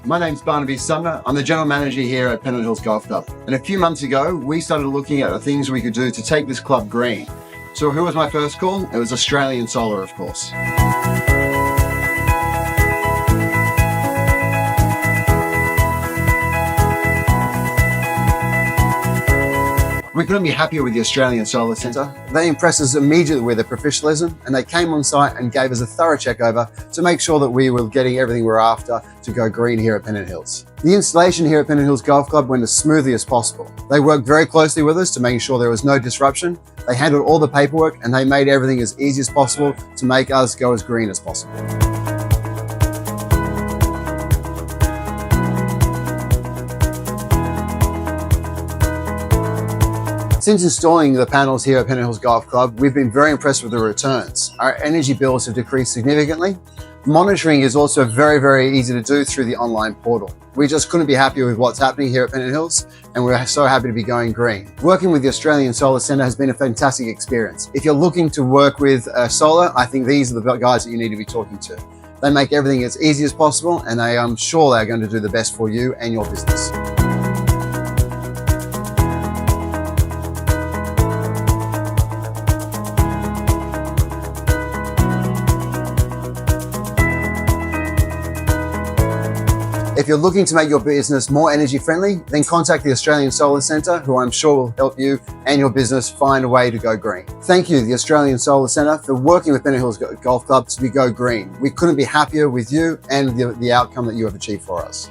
My name's Barnaby Sumner. I'm the General Manager here at Pennant Golf Club. And a few months ago, we started looking at the things we could do to take this club green. So who was my first call? It was Australian Solar, of course. We couldn't be happier with the Australian Solar Centre. They impressed us immediately with their professionalism, and they came on site and gave us a thorough check over to make sure that we were getting everything we're after to go green here at Pennant Hills. The installation here at Pennant Hills Golf Club went as smoothly as possible. They worked very closely with us to make sure there was no disruption. They handled all the paperwork and they made everything as easy as possible to make us go as green as possible. Since installing the panels here at Pennant Hills Golf Club, we've been very impressed with the returns. Our energy bills have decreased significantly. Monitoring is also very, very easy to do through the online portal. We just couldn't be happier with what's happening here at Pennant Hills, and we're so happy to be going green. Working with the Australian Solar Centre has been a fantastic experience. If you're looking to work with solar, I think these are the guys that you need to be talking to. They make everything as easy as possible, and I'm sure they're going to do the best for you and your business. If you're looking to make your business more energy friendly, then contact the Australian Solar Centre, who I'm sure will help you and your business find a way to go green. Thank you, the Australian Solar Centre, for working with Pennant Hills Golf Club to go green. We couldn't be happier with you and the outcome that you have achieved for us.